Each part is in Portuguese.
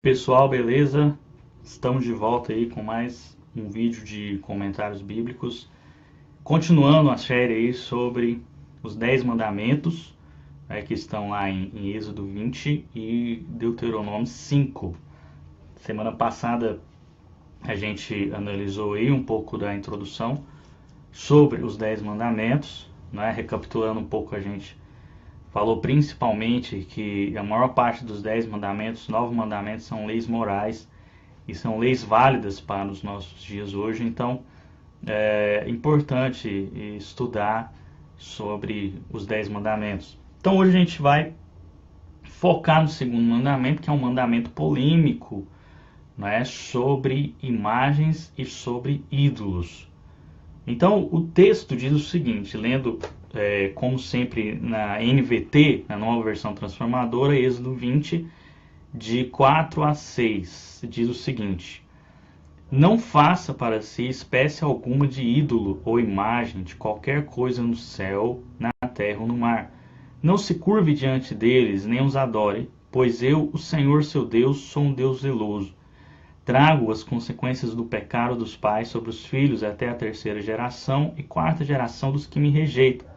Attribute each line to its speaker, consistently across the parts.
Speaker 1: Pessoal, beleza? Estamos de volta aí com mais um vídeo de comentários bíblicos, continuando a série aí sobre os 10 mandamentos, que estão lá em Êxodo 20 e Deuteronômio 5. Semana passada a gente analisou aí um pouco da introdução sobre os 10 mandamentos, né? Recapitulando um pouco, a gente falou principalmente que a maior parte dos 10 mandamentos, 9 mandamentos, são leis morais e são leis válidas para os nossos dias hoje. Então é importante estudar sobre os 10 mandamentos. Então hoje a gente vai focar no segundo mandamento, que é um mandamento polêmico, né, sobre imagens e sobre ídolos. Então o texto diz o seguinte, lendo como sempre na NVT, na nova versão transformadora, Êxodo 20, de 4 a 6, diz o seguinte: não faça para si espécie alguma de ídolo ou imagem de qualquer coisa no céu, na terra ou no mar. Não se curve diante deles, nem os adore, pois eu, o Senhor seu Deus, sou um Deus zeloso. Trago as consequências do pecado dos pais sobre os filhos até a 3ª geração e 4ª geração dos que me rejeitam,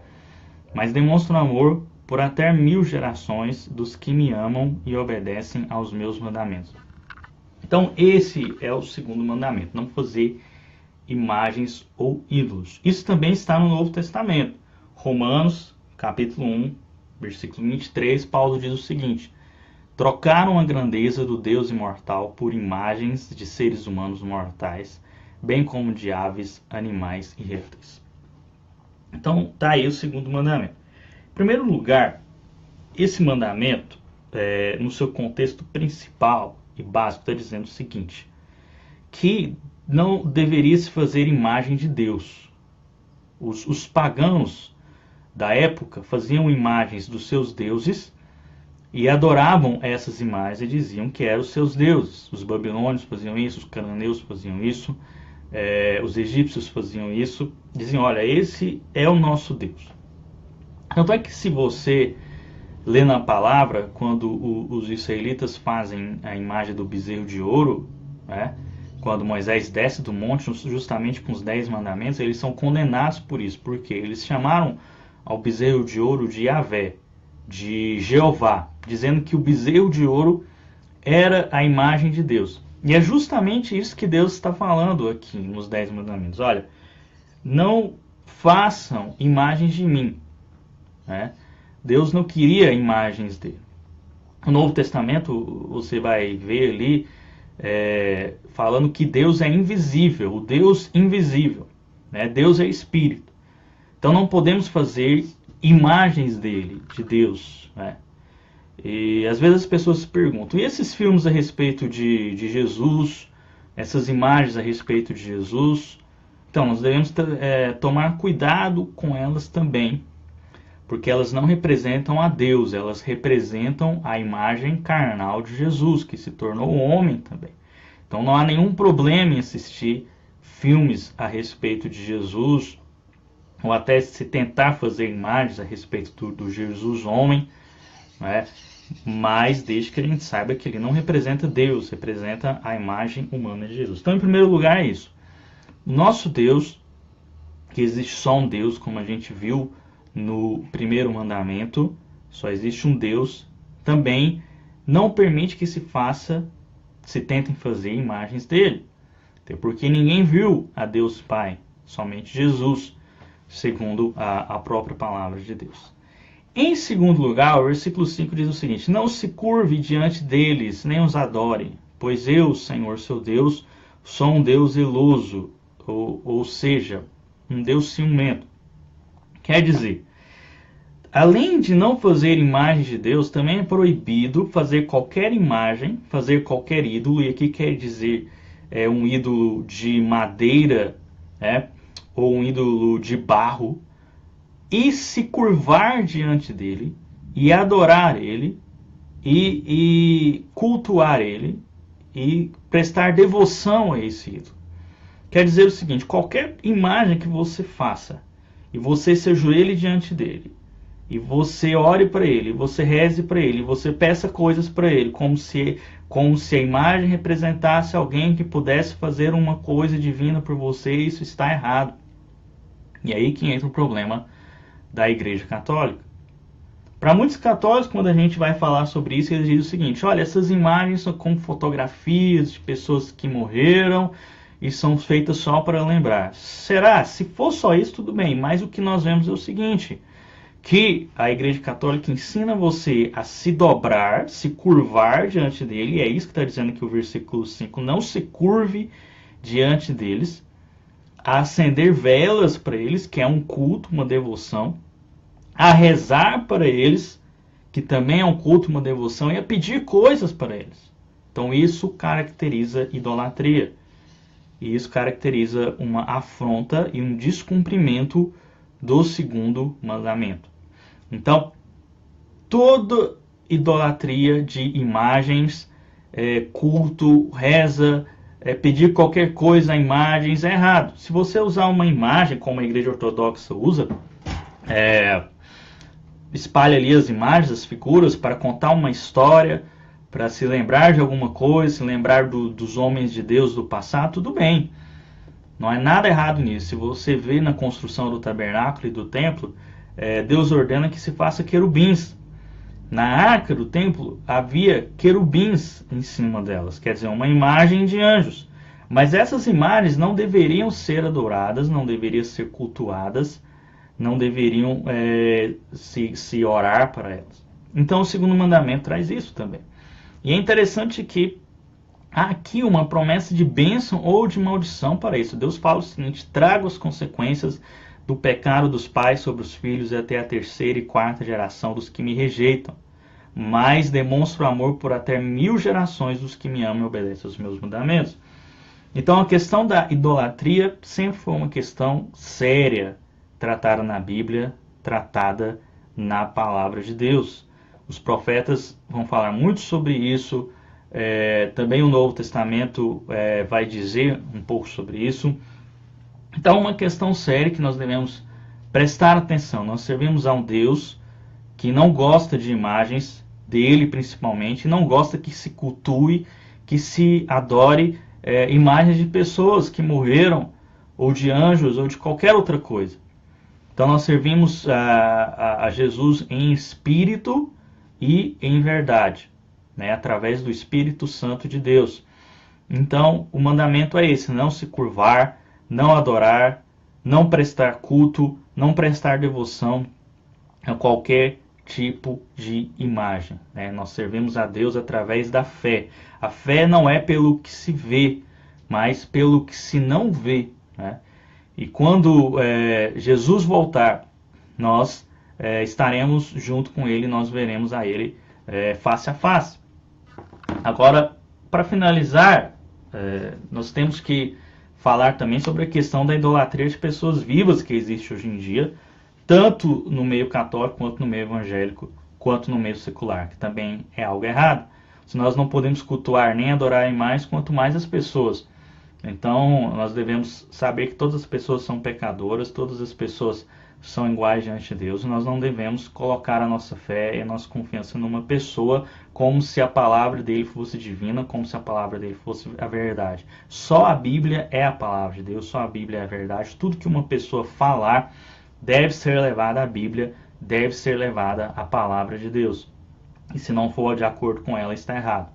Speaker 1: mas demonstro amor por até 1000 gerações dos que me amam e obedecem aos meus mandamentos. Então esse é o segundo mandamento, não fazer imagens ou ídolos. Isso também está no Novo Testamento. Romanos, capítulo 1, versículo 23, Paulo diz o seguinte: trocaram a grandeza do Deus imortal por imagens de seres humanos mortais, bem como de aves, animais e répteis. Então está aí o segundo mandamento. Em primeiro lugar, esse mandamento, no seu contexto principal e básico, está dizendo o seguinte: que não deveria se fazer imagem de Deus. Os pagãos da época faziam imagens dos seus deuses e adoravam essas imagens e diziam que eram os seus deuses. Os babilônios faziam isso, os cananeus faziam isso, os egípcios faziam isso. Diziam, olha, esse é o nosso Deus. Tanto é que se você lê na palavra, quando os israelitas fazem a imagem do bezerro de ouro, né, quando Moisés desce do monte, justamente com os 10 mandamentos, eles são condenados por isso, porque eles chamaram ao bezerro de ouro de Yahvé, de Jeová, dizendo que o bezerro de ouro era a imagem de Deus. E é justamente isso que Deus está falando aqui nos 10 mandamentos. Olha, não façam imagens de mim. Né? Deus não queria imagens dele. No Novo Testamento você vai ver ali falando que Deus é invisível, o Deus invisível. Né? Deus é espírito. Então não podemos fazer imagens dele, de Deus. Né? E às vezes as pessoas se perguntam, e esses filmes a respeito de Jesus, essas imagens a respeito de Jesus? Então nós devemos tomar cuidado com elas também, porque elas não representam a Deus, elas representam a imagem carnal de Jesus, que se tornou homem também. Então não há nenhum problema em assistir filmes a respeito de Jesus, ou até se tentar fazer imagens a respeito do Jesus homem, né? Mas desde que a gente saiba que ele não representa Deus, representa a imagem humana de Jesus. Então, em primeiro lugar, é isso. O nosso Deus, que existe só um Deus, como a gente viu no primeiro mandamento, só existe um Deus, também não permite que se tentem fazer imagens dele. Até porque ninguém viu a Deus Pai, somente Jesus, segundo a própria palavra de Deus. Em segundo lugar, o versículo 5 diz o seguinte: não se curve diante deles, nem os adore, pois eu, Senhor seu Deus, sou um Deus zeloso, ou seja, um Deus ciumento. Quer dizer, além de não fazer imagem de Deus, também é proibido fazer qualquer imagem, fazer qualquer ídolo, e aqui quer dizer um ídolo de madeira, ou um ídolo de barro, e se curvar diante dele, e adorar ele, e cultuar ele, e prestar devoção a esse ídolo. Quer dizer o seguinte: qualquer imagem que você faça, e você se ajoelhe diante dele, e você ore para ele, você reze para ele, você peça coisas para ele, como se a imagem representasse alguém que pudesse fazer uma coisa divina por você, isso está errado. E aí que entra o problema da Igreja Católica. Para muitos católicos, quando a gente vai falar sobre isso, eles dizem o seguinte: olha, essas imagens são como fotografias de pessoas que morreram e são feitas só para lembrar. Será? Se for só isso, tudo bem, mas o que nós vemos é o seguinte, que a Igreja Católica ensina você a se dobrar, se curvar diante dele, e é isso que está dizendo aqui o versículo 5, não se curve diante deles, a acender velas para eles, que é um culto, uma devoção, a rezar para eles, que também é um culto, uma devoção, e a pedir coisas para eles. Então isso caracteriza idolatria, e isso caracteriza uma afronta e um descumprimento do segundo mandamento. Então, toda idolatria de imagens, culto, reza, pedir qualquer coisa a imagens é errado. Se você usar uma imagem, como a Igreja Ortodoxa usa, espalha ali as imagens, as figuras, para contar uma história, para se lembrar de alguma coisa, se lembrar dos homens de Deus do passado, tudo bem. Não é nada errado nisso. Se você vê na construção do tabernáculo e do templo, Deus ordena que se faça querubins. Na arca do templo havia querubins em cima delas, quer dizer, uma imagem de anjos. Mas essas imagens não deveriam ser adoradas, não deveriam ser cultuadas, não deveriam se orar para elas. Então o segundo mandamento traz isso também. E é interessante que há aqui uma promessa de bênção ou de maldição para isso. Deus fala o seguinte: trago as consequências do pecado dos pais sobre os filhos até a terceira e quarta geração dos que me rejeitam, mas demonstro amor por até 1000 gerações dos que me amam e obedecem aos meus mandamentos. Então a questão da idolatria sempre foi uma questão séria, tratada na Bíblia, tratada na palavra de Deus. Os profetas vão falar muito sobre isso, também o Novo Testamento vai dizer um pouco sobre isso. Então, uma questão séria que nós devemos prestar atenção. Nós servimos a um Deus que não gosta de imagens, dele principalmente, não gosta que se cultue, que se adore imagens de pessoas que morreram, ou de anjos, ou de qualquer outra coisa. Então, nós servimos a Jesus em espírito e em verdade, né, através do Espírito Santo de Deus. Então, o mandamento é esse: não se curvar, não adorar, não prestar culto, não prestar devoção a qualquer tipo de imagem, né? Nós servimos a Deus através da fé. A fé não é pelo que se vê, mas pelo que se não vê, né? E quando Jesus voltar, nós estaremos junto com Ele, nós veremos a Ele face a face. Agora, para finalizar, nós temos que falar também sobre a questão da idolatria de pessoas vivas que existe hoje em dia, tanto no meio católico, quanto no meio evangélico, quanto no meio secular, que também é algo errado. Se nós não podemos cultuar nem adorar mais, quanto mais as pessoas. Então, nós devemos saber que todas as pessoas são pecadoras, todas as pessoas são iguais diante de Deus. Nós não devemos colocar a nossa fé e a nossa confiança numa pessoa como se a palavra dele fosse divina, como se a palavra dele fosse a verdade. Só a Bíblia é a palavra de Deus, só a Bíblia é a verdade. Tudo que uma pessoa falar deve ser levado à Bíblia, deve ser levada à palavra de Deus. E se não for de acordo com ela, está errado.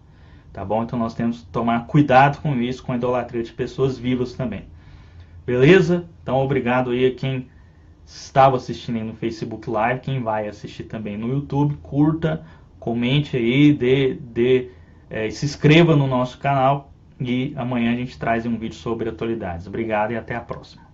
Speaker 1: Tá bom? Então nós temos que tomar cuidado com isso, com a idolatria de pessoas vivas também. Beleza? Então obrigado aí a quem estava assistindo aí no Facebook Live, quem vai assistir também no YouTube, curta, comente aí, se inscreva no nosso canal e amanhã a gente traz um vídeo sobre atualidades. Obrigado e até a próxima.